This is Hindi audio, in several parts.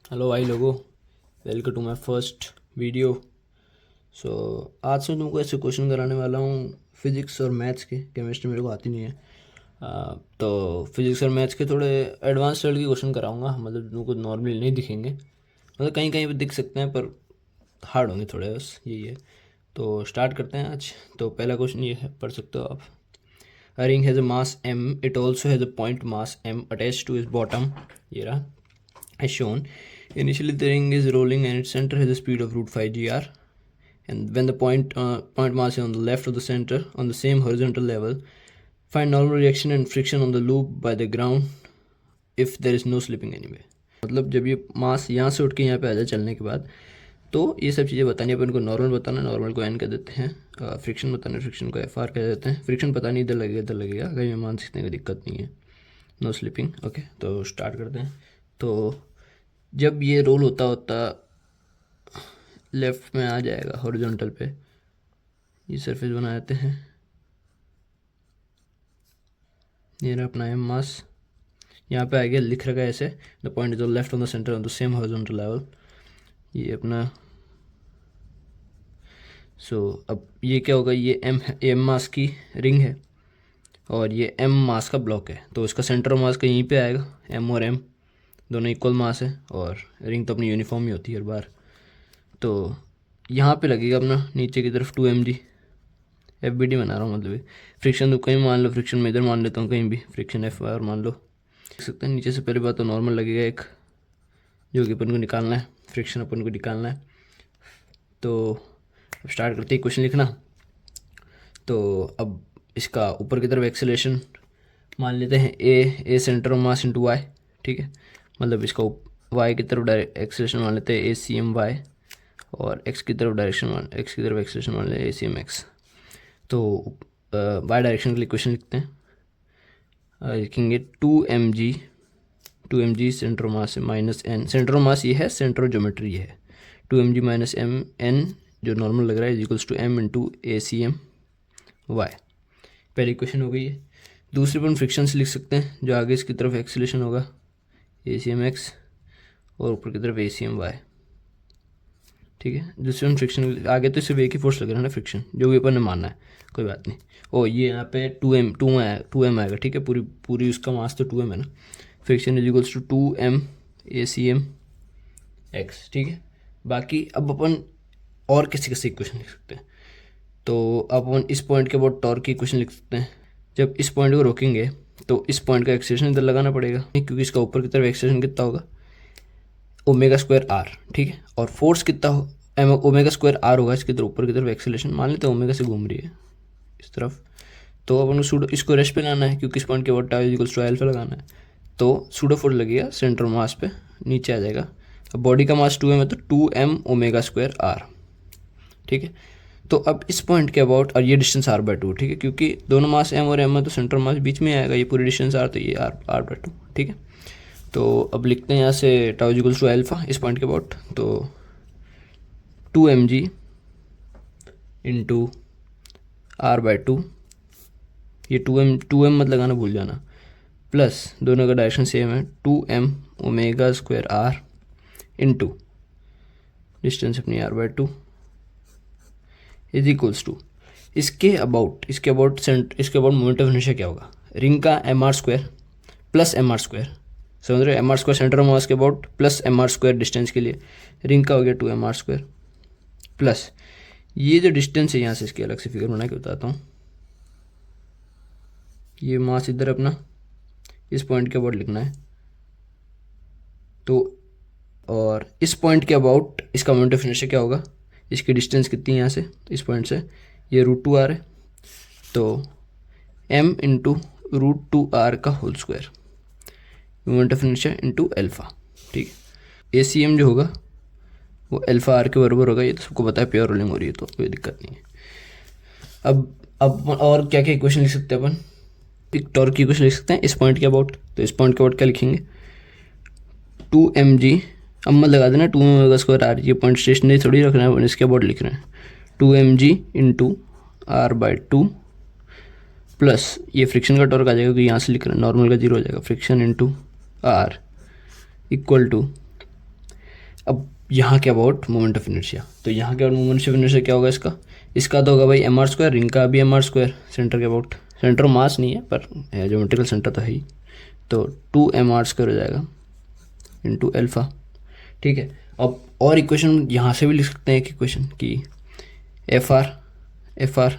हेलो भाई लोगों, welcome to my first video. So आज से तुमको ऐसे क्वेश्चन कराने वाला हूँ फिज़िक्स और मैथ्स के। केमिस्ट्री मेरे को आती नहीं है। तो फिज़िक्स और मैथ्स के थोड़े एडवांस लेवल के क्वेश्चन कराऊंगा। मतलब तुमको नॉर्मली नहीं दिखेंगे, मतलब कहीं कहीं पे दिख सकते हैं पर हार्ड होंगे थोड़े, बस यही है। तो स्टार्ट करते हैं आज। तो पहला क्वेश्चन ये है, पढ़ सकते हो आप। A ring has a mass m. It also has a point mass m attached to its bottom. ये रहा, as shown. Initially, the ring is rolling and its center has a speed of root 5 gr. And when the point mass is on the left of the center on the same horizontal level, find normal reaction and friction on the loop by the ground if there is no slipping anyway. मतलब जब ये मास यहाँ से उठ के यहाँ पे आ जाए चलने के बाद, तो ये सब चीज़ें बतानी है अपन को। नॉर्मल बताना, नॉर्मल को एन कह देते हैं। फ्रिक्शन बताना, फ्रिक्शन को एफ आर कह देते हैं। फ्रिक्शन पता नहीं, इधर लगेगा इधर लगेगा, कहीं में मान सकते हैं, कोई दिक्कत नहीं है। No slipping. ओके, तो स्टार्ट करते हैं। तो जब ये रोल होता होता लेफ़्ट में आ जाएगा हॉरिजॉन्टल पे, ये सरफेस बना देते हैं। ये रहा अपना एम मास, यहाँ पे आ गया, लिख रखा है ऐसे, the point is left on the centre on the same horizontal level. ये अपना अब ये क्या होगा, ये एम मास की रिंग है और ये एम मास का ब्लॉक है। तो इसका सेंटर ऑफ मास का यहीं पे आएगा। एम और एम दोनों इक्वल मास है और रिंग तो अपनी यूनिफॉर्म ही होती है हर बार। तो यहाँ पे लगेगा अपना नीचे की तरफ 2mg। एफ बी डी बना रहा हूँ, मतलब फ्रिक्शन तो कहीं मान लो, फ्रिक्शन में इधर मान लेता हूँ, कहीं भी फ्रिक्शन एफ आर मान लो। देख सकते हैं नीचे से पहले बात तो नॉर्मल लगेगा एक, जो कि अपन को निकालना है, फ्रिक्शन अपन को निकालना है। तो अब स्टार्ट करते ही क्वेश्चन लिखना। तो अब इसका ऊपर की तरफ एक्सेलेरेशन मान लेते हैं a centre of mass into y, ठीक है। मतलब इसका वाई की तरफ डायरेक्ट एक्सेलेरेशन मान लेते हैं ए सी एम वाई, और एक्स की तरफ एक्सेलेरेशन मान लेते हैं ए सी एम एक्स। तो वाई डायरेक्शन के लिए क्वेश्चन लिखते हैं। लिखेंगे 2mg centre mass minus N. Centre mass ये है, सेंटर ज्योमेट्री ये है। 2mg माइनस एम एन जो नॉर्मल लग रहा है equals to M into A C M Y. पहली क्वेश्चन हो गई है। दूसरे पर फ्रिक्शन से लिख सकते हैं, जो आगे इसकी तरफ एक्सेलेरेशन होगा ए सी एम एक्स और ऊपर की तरफ ए सी एम वाई, ठीक है। दूसरे में फ्रिक्शन आगे तो सिर्फ एक ही फोर्स लग रहा है ना, फ्रिक्शन, जो भी अपन ने मानना है, कोई बात नहीं। ओ ये यहाँ पे 2m आएगा, ठीक है। पूरी उसका मास तो 2m है ना। Friction is equals to 2m A C M X, ठीक है। बाकी अब अपन और किसी किसी इक्वेशन लिख सकते हैं। तो अब अपन इस पॉइंट के अबाउट टॉर्क की इक्वेशन लिख सकते हैं। जब इस पॉइंट को रोकेंगे तो इस पॉइंट का एक्सेलेरेशन इधर लगाना पड़ेगा, क्योंकि इसका ऊपर की तरफ एक्सेलेरेशन कितना होगा, ओमेगा स्क्वायर आर, ठीक है। और फोर्स कितना हो, ओमेगा स्क्वायर आर होगा इसकी तरफ, ऊपर की तरफ एक्सेलेरेशन मान लेते हैं ओमेगा से घूम रही है इस तरफ। तो अपन को इसको रेस्ट पे लाना है, क्योंकि इस पॉइंट के about tau equals to alpha लगाना है। तो सूडो फोर्स लगेगा सेंटर मास पे, नीचे आ जाएगा। अब बॉडी का मास 2m है तो 2m ओमेगा स्क्वायर आर, ठीक है। तो अब इस पॉइंट के अबाउट, और ये डिस्टेंस r/2, ठीक है, क्योंकि दोनों मास m और m है तो सेंटर मास बीच में आएगा। ये पूरी डिस्टेंस r, तो ये r/2, ठीक है। तो अब लिखते हैं यहाँ से टाउ इक्वल्स टू अल्फा इस पॉइंट के अबाउट। तो 2mg इंटू r/2, ये 2m मत लगाना, भूल जाना, प्लस दोनों का डायरेक्शन सेम है 2m omega square R into distance अपनी r/2 इज इक्वल्स टू इसके अबाउट मोमेंट ऑफ इनर्शिया क्या होगा, रिंग का mr² प्लस mr², समझ रहे हो। mr² सेंटर ऑफ मास के अबाउट प्लस mr² डिस्टेंस के लिए, रिंग का हो गया 2mr² प्लस ये जो डिस्टेंस है यहाँ से, इसकी अलग से फिगर बना के बताता हूँ। ये मास इधर अपना इस पॉइंट के अबाउट लिखना है। तो और इस पॉइंट के अबाउट इसका मोमेंट ऑफ इनर्शिया क्या होगा, इसकी डिस्टेंस कितनी है यहाँ से, इस पॉइंट से, ये √2r है। तो m इंटू √2r का whole square, moment of inertia into alpha, ठीक है। ACM जो होगा वो अल्फा r के बराबर होगा। ये तो सबको पता है, प्योर रोलिंग हो रही है तो कोई दिक्कत नहीं है। अब और क्या क्या इक्वेशन लिख सकते हैं अपन, एक टॉर्क की इक्वेशन लिख सकते हैं इस पॉइंट के अबाउट। तो इस पॉइंट के अबाउट क्या लिखेंगे, 2mg, अब मत लगा देना 2m ओमेगा स्क्वायर आर, ये पॉइंट स्टेशनरी थोड़ी रखना है, इसके अबाउट लिख रहे हैं 2mg इंटू r/2 प्लस ये फ्रिक्शन का टॉर्क आ जाएगा, क्योंकि यहाँ से लिख रहे हैं, नॉर्मल का 0 हो जाएगा, friction into r equal to अब यहाँ के अबाउट मोमेंट ऑफ इनर्शिया, तो यहाँ के अबाउट मोमेंट ऑफ इनर्शिया क्या होगा इसका तो होगा भाई एम आर स्क्वायर, रिंग का भी एम आर स्क्वायर, सेंटर के अबाउट, सेंटर मास नहीं है पर ज्योमेट्रिकल सेंटर तो है ही, तो 2 एम आर स्क्वायर हो जाएगा इंटू एल्फा। ठीक है, अब और इक्वेशन यहाँ से भी लिख सकते हैं एक इक्वेशन कि एफ आर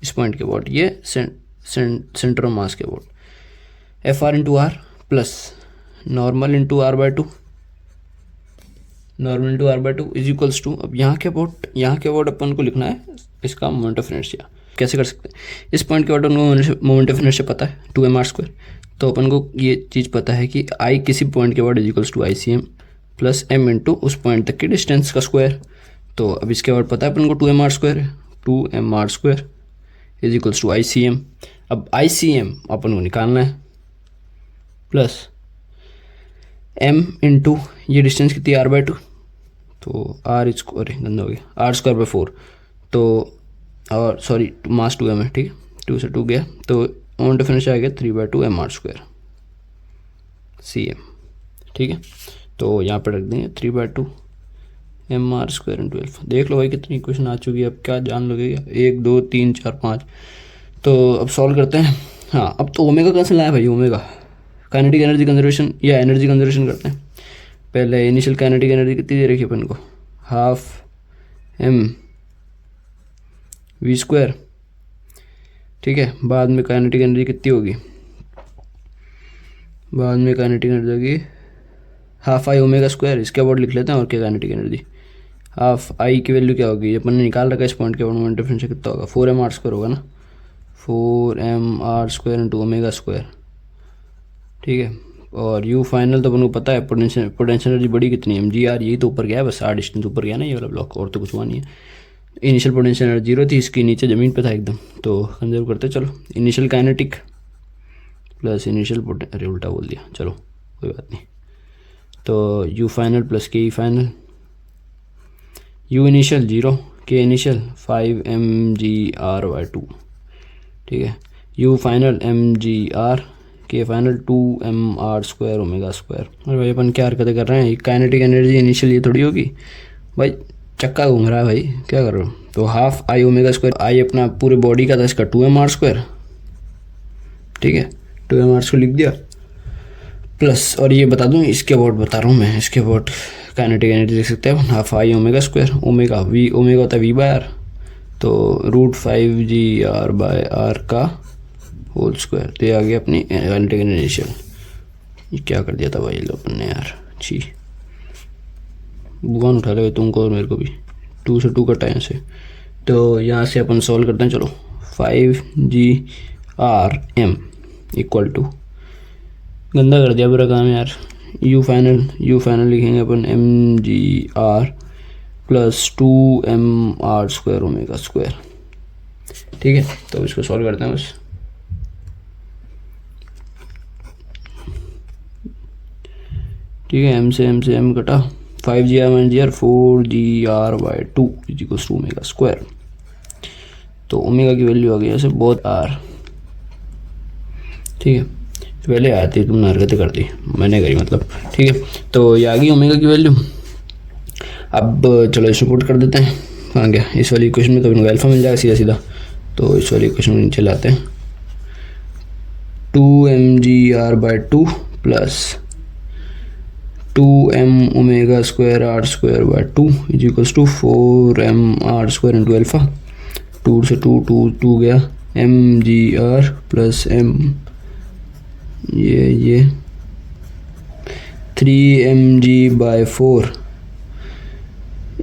इस पॉइंट के अबाउट, ये सेंटर ऑफ मास के about, F R into R plus normal into R by two, normal into R by two is equals to, अब यहाँ के अबाउट अपन को लिखना है इसका मोमेंट ऑफ इनर्शिया। कैसे कर सकते हैं, इस पॉइंट के अबाउट उनको मोमेंट ऑफ इनर्शिया पता है 2 एम आर स्क्वायर, तो अपन को ये चीज़ पता है कि आई किसी पॉइंट के about is equals to I C M plus M into उस पॉइंट तक की डिस्टेंस का स्क्वायर। तो अब इसके अबाउट पता है अपन को 2 एम आर स्क्वायर है, 2 M R square is equals to I C M. अब आई सी एम अपन को निकालना है प्लस एम इंटू ये डिस्टेंस कितनी आर बाय टू, तो आर स्क्वायर गंदा हो गया, आर स्क्वायर बाय 4, तो और सॉरी मास 2 एम है, ठीक है 2 से 2 गया, तो मोमेंट ऑफ इनर्शिया आ गया 3/2 M are square C M. ठीक है, तो यहाँ पर रख देंगे 3/2 M are square into alpha. देख लो भाई कितनी इक्वेशन आ चुकी है, अब क्या जान लोगे, 1 2 3 4 5। तो अब सॉल्व करते हैं। हाँ, अब तो ओमेगा कहाँ से लाया भाई, ओमेगा काइनेटिक एनर्जी कंजर्वेशन या एनर्जी कंजर्वेशन करते हैं। पहले इनिशियल काइनेटिक एनर्जी कितनी दे रखी है अपन को, हाफ एम वी स्क्वायर, ठीक है। बाद में काइनेटिक एनर्जी कितनी होगी, बाद में काइनेटिक एनर्जी होगी हाफ आई ओमेगा स्क्वायर, इसके अबाउट लिख लेते हैं और क्या काइनेटिक एनर्जी, हाफ आई की वैल्यू क्या होगी, अपन ने निकाल रखा है इस पॉइंट के अबाउट मोमेंट ऑफ इनर्शिया कितना होगा, 4 एम आर स्क्वायर होगा ना, 4 M are square into omega square. ठीक है, और यू फाइनल तो अपन को पता है पोटेंशियल एनर्जी बड़ी कितनी है, एम जी आर, यही तो ऊपर गया है बस, 8 डिस्टेंस ऊपर गया ना ये वाला ब्लॉक, और तो कुछ हुआ नहीं है। इनिशियल पोटेंशियल एनर्जी 0 थी, इसकी नीचे ज़मीन पे था एकदम, तो कंजर्व करते चलो, इनिशियल काइनेटिक प्लस इनिशियल अरे उल्टा बोल दिया, चलो कोई बात नहीं। तो यू फाइनल प्लस के ई final, you initial 0, K initial 5 m ji are by 2, ठीक है। यू फाइनल एम जी r, K final 2 M R square omega square. और भाई अपन क्या हरकतें कर रहे हैं, काइनेटिक एनर्जी इनिशियल ये थोड़ी होगी भाई, चक्का घूम रहा है भाई, क्या कर रहे हो। तो हाफ आई ओमेगा स्क्वायर, आई अपना पूरे बॉडी का था, इसका 2 एम आर स्क्वायर, ठीक है 2 एम आर स्क्वायर लिख दिया, प्लस और ये बता दूँ इसके अबाउट बता रहा हूँ मैं, इसके अबाउट काइनेटिक एनर्जी लिख सकते हैं half I omega square, omega V, omega होता है वी बाय आर, तो √5 जी आर बाय आर का होल स्क्वायर। तो ये आ गया अपनी काइनेटिक एनर्जी इनिशियल। ये क्या कर दिया था भाई लो अपन ने यार, छी भगवान उठा ले तुमको और मेरे को भी, 2 से 2 कटा यहाँ से। तो यहाँ से अपन सॉल्व करते हैं, चलो 5 जी आर एम इक्वल टू, गंदा कर दिया पूरा काम यार, यू फाइनल लिखेंगे अपन m ji are plus 2 M R square omega square. ठीक है, तो इसको सॉल्व करते हैं बस। ठीक है, एम से एम कटा, 5 जी r minus g r 4 g are by 2 is equals to omega square. तो ओमेगा की वैल्यू आ गई ऐसे बहुत आर, ठीक है, पहले आती थी तुमने हरकतें कर दी, मैंने करी मतलब, ठीक है। तो ये आ गई ओमेगा की वैल्यू। अब चलो इसको पुट कर देते हैं, आ गया इस वाली इक्वेशन में, तो इनको अल्फा मिल जाएगा सीधा सीधा। तो इस वाली इक्वेशन में नीचे लाते हैं, 2 M ji are by 2 plus 2 M omega square R square by 2 is equals to 4 M are square into alpha, 2 से 2 गया, M ji are plus M ये 3 एम जी बाय 4,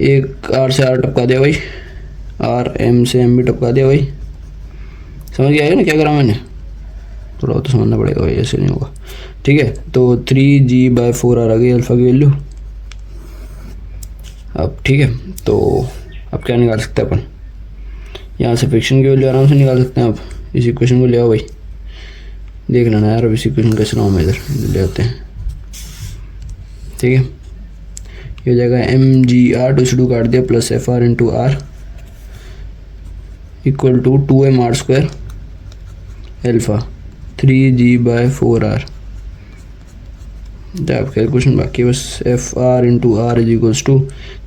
एक आर से आर टपका दिया भाई, आर एम से एम भी टपका दिया भाई, समझ गया ना क्या करा मैंने, थोड़ा तो समझना पड़ेगा भाई, ऐसे नहीं होगा। ठीक है, तो 3 जी बाय 4 आर आ गई अल्फा की वैल्यू। अब ठीक है, तो अब क्या निकाल सकते हैं अपन, यहाँ से फ्रिक्शन की वैल्यू आराम से निकाल सकते हैं। अब इस इक्वेशन को ले आओ भाई, देख लेना यार, अब इस इक्वेशन कैसे ना इधर ले आते हैं। ठीक है, ये हो जाएगा एम जी आर, 2 से 2 काट दिया, plus F R into R equal to 2 M R square alpha 3 G by 4 R जब कैलकुलेशन बाकी है बस। F R into R is equals to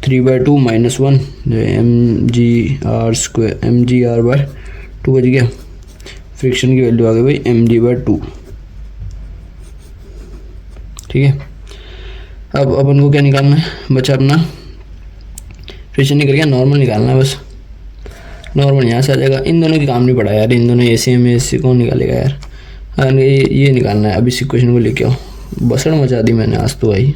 3/2 minus 1 mg/2 बच गया। फ्रिक्शन की वैल्यू आ गई भाई mg/2। ठीक है, अब अपन को क्या निकालना है, बचा अपना फ्रिक्शन निकल गया, नॉर्मल निकालना है बस। नॉर्मल यहाँ से आ जाएगा। इन दोनों की काम नहीं पड़ा यार, इन दोनों AC कौन निकालेगा यार। हाँ ये निकालना है। अब इस इक्वेशन को लेके आओ। बसड़ मचा दी मैंने आज तो भाई।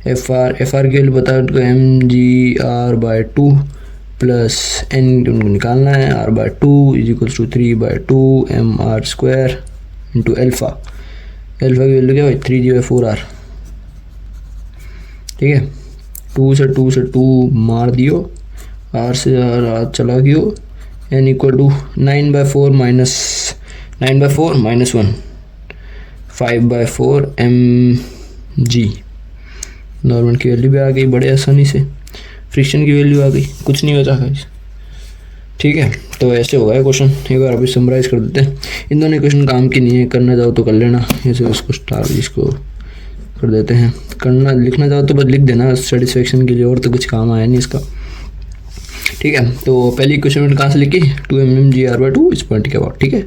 एफ आर की वैल्यू बता दो mg/2 प्लस n उनको निकालना है r/2 is equals to 3/2 mr² into alpha. Alpha की वैल्यू क्या भाई 3g/4r। ठीक है, 2 से 2 मार दियो, r से r चला गयो, n equal to 9/4 minus 1 5/4 mg। Normal की वैल्यू भी आ गई बड़े आसानी से, फ्रिक्शन की वैल्यू आ गई, कुछ नहीं बचा गाइस। ठीक है, तो ऐसे होगा क्वेश्चन। एक बार अभी समराइज़ कर देते हैं। इन दोनों क्वेश्चन काम की नहीं है, करना चाहो तो कर लेना। ऐसे इसको स्टार इसको कर देते हैं। करना लिखना चाहो तो बस लिख देना सेटिस्फेक्शन के लिए, और तो कुछ काम आया नहीं इसका। ठीक है, तो पहली इक्वेशन मैंने कहाँ से लिखी 2 mg/2 इस पॉइंट के अबाउट। ठीक है,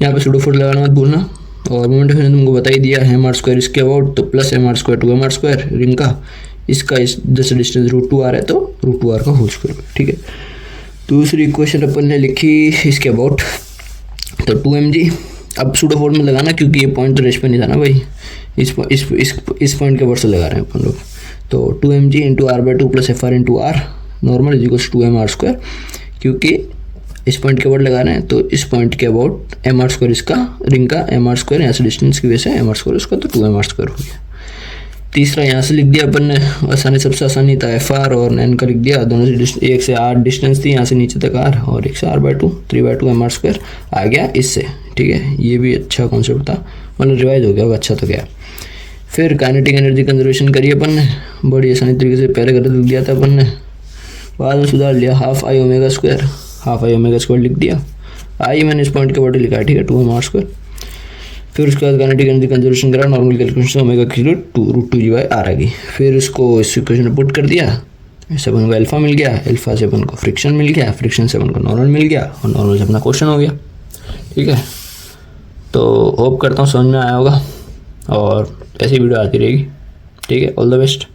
यहाँ पे सूडो फोर्स लगाना मत भूलना। और मोमेंट ऑफ तुमको बता ही दिया है mr² इसके अबाउट, तो प्लस mr² 2mr² रिंग का, इसका इस जैसे डिस्टेंस √2r है तो √2r का होल स्क्वायर। ठीक है, दूसरी इक्वेशन अपन ने लिखी इसके अबाउट, तो 2mg। अब सूडो फोर्स में लगाना क्योंकि ये पॉइंट तो रेस्ट पे नहीं था ना भाई, इस पॉइंट के अबाउट से लगा रहे हैं अपन लोग। तो 2mg into r/2 plus F R into R normal is equals to mr², क्योंकि इस पॉइंट के अबाउट लगा रहे हैं तो इस पॉइंट के अबाउट mr² इसका, रिंग का mr², यहाँ से डिस्टेंस की वजह से mr² उसका, तो 2mr² हो गया। तीसरा यहाँ से लिख दिया अपन ने, आसानी सबसे आसानी था एफ आर और n का लिख दिया। दोनों से 1 से r डिस्टेंस थी, यहाँ से नीचे तक r, और 1 से r/2 3/2 mr² आ गया इससे। ठीक है, ये भी अच्छा कॉन्सेप्ट था, मतलब रिवाइज हो गया, अच्छा तो गया। फिर काइनेटिक एनर्जी कंजर्वेशन करी अपन ने बड़ी आसानी तरीके से, पहले गलत लिख दिया था अपन ने, बाद में सुधार लिया, ½ I ω² लिख दिया। आई मैंने इस पॉइंट के बॉडी लिखा है। ठीक है, 2mr²। फिर उसके बाद काइनेटिक एनर्जी कंजर्वेशन करा, नॉर्मल कैलकुलेशन से ओमेगा की √2g/r आ गई। फिर इसको इस इक्वेशन में पुट कर दिया, इससे अपन को अल्फा मिल गया, अल्फा से अपन को फ्रिक्शन मिल गया, फ्रिक्शन से अपन को नॉर्मल मिल गया, और नॉर्मल से अपना क्वेश्चन हो गया। ठीक है, तो होप करता हूँ समझ में आया होगा, और ऐसी वीडियो आती रहेगी। ठीक है, ऑल द बेस्ट।